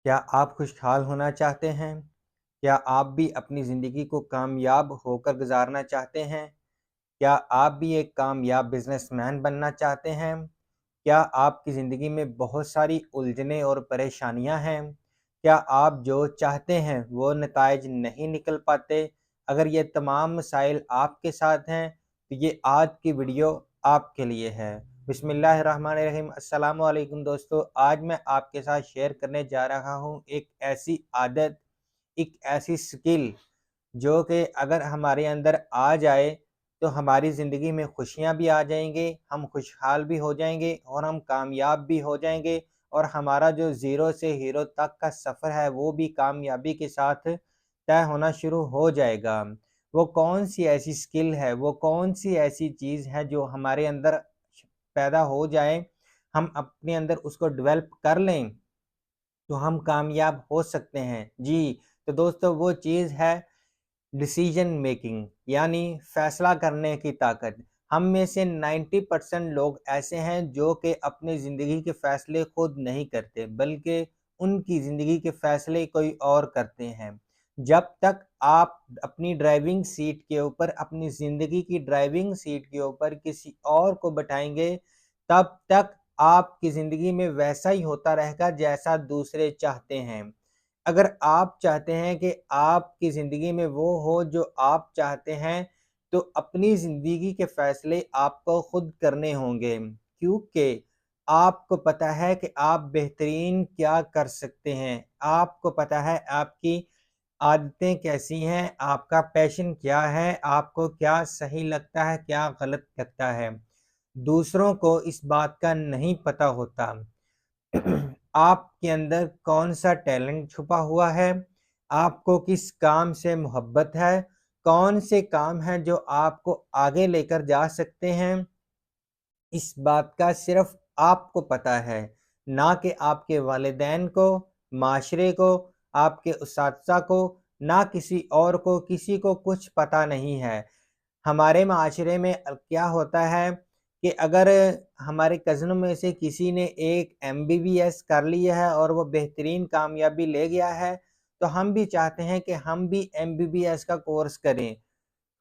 کیا آپ خوشحال ہونا چاہتے ہیں؟ کیا آپ بھی اپنی زندگی کو کامیاب ہو کر گزارنا چاہتے ہیں؟ کیا آپ بھی ایک کامیاب بزنس مین بننا چاہتے ہیں؟ کیا آپ کی زندگی میں بہت ساری الجھنیں اور پریشانیاں ہیں؟ کیا آپ جو چاہتے ہیں وہ نتائج نہیں نکل پاتے؟ اگر یہ تمام مسائل آپ کے ساتھ ہیں تو یہ آج کی ویڈیو آپ کے لیے ہے۔ بسم اللہ الرحمن الرحیم۔ السلام علیکم دوستو، آج میں آپ کے ساتھ شیئر کرنے جا رہا ہوں ایک ایسی عادت، ایک ایسی سکل جو کہ اگر ہمارے اندر آ جائے تو ہماری زندگی میں خوشیاں بھی آ جائیں گے، ہم خوشحال بھی ہو جائیں گے اور ہم کامیاب بھی ہو جائیں گے، اور ہمارا جو زیرو سے ہیرو تک کا سفر ہے وہ بھی کامیابی کے ساتھ طے ہونا شروع ہو جائے گا۔ وہ کون سی ایسی سکل ہے، وہ کون سی ایسی چیز ہے جو ہمارے اندر پیدا ہو جائے، ہم اپنے اندر اس کو ڈیولپ کر لیں تو ہم کامیاب ہو سکتے ہیں؟ جی تو دوستو، وہ چیز ہے ڈیسیجن میکنگ، یعنی فیصلہ کرنے کی طاقت۔ ہم میں سے 90% لوگ ایسے ہیں جو کہ اپنی زندگی کے فیصلے خود نہیں کرتے، بلکہ ان کی زندگی کے فیصلے کوئی اور کرتے ہیں۔ جب تک آپ اپنی ڈرائیونگ سیٹ کے اوپر، اپنی زندگی کی ڈرائیونگ سیٹ کے اوپر کسی اور کو بٹھائیں گے، تب تک آپ کی زندگی میں ویسا ہی ہوتا رہے گا جیسا دوسرے چاہتے ہیں۔ اگر آپ چاہتے ہیں کہ آپ کی زندگی میں وہ ہو جو آپ چاہتے ہیں، تو اپنی زندگی کے فیصلے آپ کو خود کرنے ہوں گے، کیونکہ آپ کو پتہ ہے کہ آپ بہترین کیا کر سکتے ہیں، آپ کو پتہ ہے آپ کی عادتیں کیسی ہیں، آپ کا پیشن کیا ہے، آپ کو کیا صحیح لگتا ہے، کیا غلط لگتا ہے۔ دوسروں کو اس بات کا نہیں پتہ ہوتا۔ آپ کے اندر کون سا ٹیلنٹ چھپا ہوا ہے، آپ کو کس کام سے محبت ہے، کون سے کام ہیں جو آپ کو آگے لے کر جا سکتے ہیں، اس بات کا صرف آپ کو پتہ ہے، نہ کہ آپ کے والدین کو، معاشرے کو، آپ کے اساتذہ کو، نہ کسی اور کو، کسی کو کچھ پتہ نہیں ہے۔ ہمارے معاشرے میں کیا ہوتا ہے کہ اگر ہمارے کزنوں میں سے کسی نے ایک MBBS کر لیا ہے اور وہ بہترین کامیابی لے گیا ہے، تو ہم بھی چاہتے ہیں کہ ہم بھی MBBS کا کورس کریں۔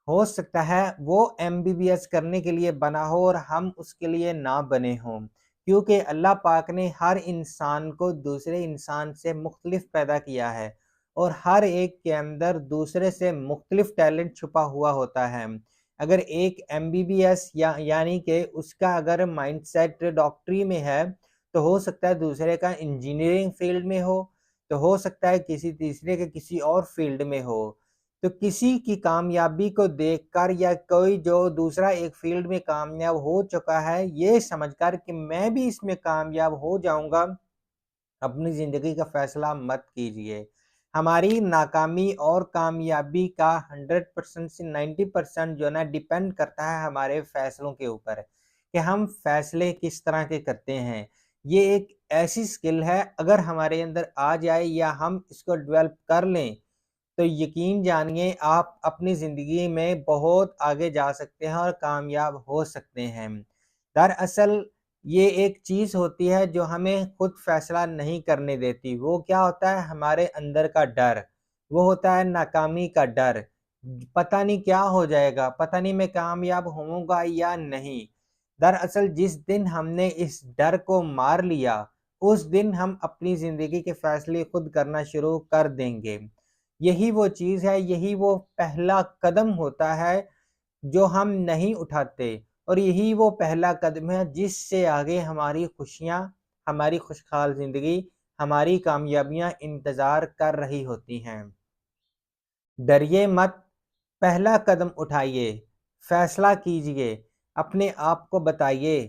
ہو سکتا ہے وہ MBBS کرنے کے لیے بنا ہو اور ہم اس کے لیے نہ بنے ہوں، کیونکہ اللہ پاک نے ہر انسان کو دوسرے انسان سے مختلف پیدا کیا ہے، اور ہر ایک کے اندر دوسرے سے مختلف ٹیلنٹ چھپا ہوا ہوتا ہے۔ اگر ایک MBBS یعنی کہ اس کا اگر مائنڈ سیٹ ڈاکٹری میں ہے، تو ہو سکتا ہے دوسرے کا انجینئرنگ فیلڈ میں ہو، تو ہو سکتا ہے کسی تیسرے کے کسی اور فیلڈ میں ہو۔ تو کسی کی کامیابی کو دیکھ کر، یا کوئی جو دوسرا ایک فیلڈ میں کامیاب ہو چکا ہے، یہ سمجھ کر کہ میں بھی اس میں کامیاب ہو جاؤں گا، اپنی زندگی کا فیصلہ مت کیجئے۔ ہماری ناکامی اور کامیابی کا 100% سے 90% جو نا ڈیپینڈ کرتا ہے ہمارے فیصلوں کے اوپر، کہ ہم فیصلے کس طرح کے کرتے ہیں۔ یہ ایک ایسی سکل ہے، اگر ہمارے اندر آ جائے یا ہم اس کو ڈیولپ کر لیں، تو یقین جانیے آپ اپنی زندگی میں بہت آگے جا سکتے ہیں اور کامیاب ہو سکتے ہیں۔ دراصل یہ ایک چیز ہوتی ہے جو ہمیں خود فیصلہ نہیں کرنے دیتی۔ وہ کیا ہوتا ہے؟ ہمارے اندر کا ڈر، وہ ہوتا ہے ناکامی کا ڈر۔ پتہ نہیں کیا ہو جائے گا، پتہ نہیں میں کامیاب ہوں گا یا نہیں۔ دراصل جس دن ہم نے اس ڈر کو مار لیا، اس دن ہم اپنی زندگی کے فیصلے خود کرنا شروع کر دیں گے۔ یہی وہ چیز ہے، یہی وہ پہلا قدم ہوتا ہے جو ہم نہیں اٹھاتے، اور یہی وہ پہلا قدم ہے جس سے آگے ہماری خوشیاں، ہماری خوشحال زندگی، ہماری کامیابیاں انتظار کر رہی ہوتی ہیں۔ ڈریے مت، پہلا قدم اٹھائیے، فیصلہ کیجئے، اپنے آپ کو بتائیے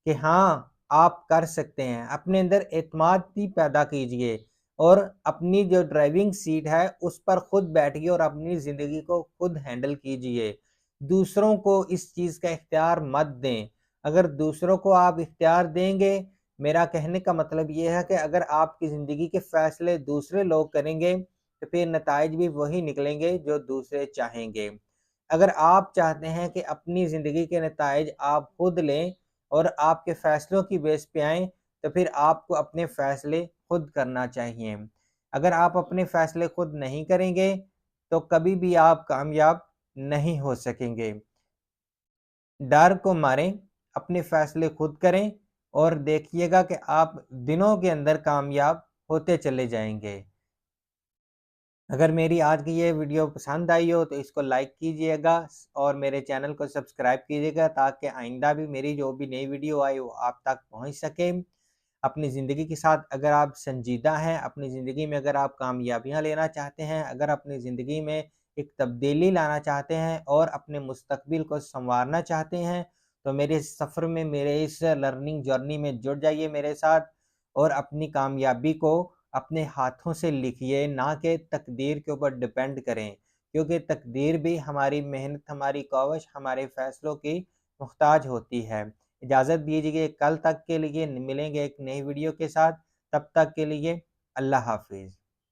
کہ ہاں آپ کر سکتے ہیں۔ اپنے اندر اعتماد بھی پیدا کیجئے، اور اپنی جو ڈرائیونگ سیٹ ہے اس پر خود بیٹھیے اور اپنی زندگی کو خود ہینڈل کیجئے۔ دوسروں کو اس چیز کا اختیار مت دیں۔ اگر دوسروں کو آپ اختیار دیں گے، میرا کہنے کا مطلب یہ ہے کہ اگر آپ کی زندگی کے فیصلے دوسرے لوگ کریں گے، تو پھر نتائج بھی وہی نکلیں گے جو دوسرے چاہیں گے۔ اگر آپ چاہتے ہیں کہ اپنی زندگی کے نتائج آپ خود لیں اور آپ کے فیصلوں کی بیس پہ آئیں، تو پھر آپ کو اپنے فیصلے خود کرنا چاہیے۔ اگر آپ اپنے فیصلے خود نہیں کریں گے تو کبھی بھی آپ کامیاب نہیں ہو سکیں گے۔ ڈر کو ماریں، اپنے فیصلے خود کریں اور دیکھیے گا کہ آپ دنوں کے اندر کامیاب ہوتے چلے جائیں گے۔ اگر میری آج کی یہ ویڈیو پسند آئی ہو تو اس کو لائک کیجئے گا اور میرے چینل کو سبسکرائب کیجئے گا تاکہ آئندہ بھی میری جو بھی نئی ویڈیو آئی وہ آپ تک پہنچ سکے۔ اپنی زندگی کے ساتھ اگر آپ سنجیدہ ہیں، اپنی زندگی میں اگر آپ کامیابیاں لینا چاہتے ہیں، اگر اپنی زندگی میں ایک تبدیلی لانا چاہتے ہیں اور اپنے مستقبل کو سنوارنا چاہتے ہیں تو میرے سفر میں، میرے اس لرننگ جرنی میں جڑ جائیے میرے ساتھ اور اپنی کامیابی کو اپنے ہاتھوں سے لکھیے، نہ کہ تقدیر کے اوپر ڈیپینڈ کریں، کیونکہ تقدیر بھی ہماری محنت، ہماری کوشش، ہمارے فیصلوں کی محتاج ہوتی ہے۔ اجازت دیجیے، کل تک کے لیے ملیں گے ایک نئی ویڈیو کے ساتھ، تب تک کے لیے اللہ حافظ۔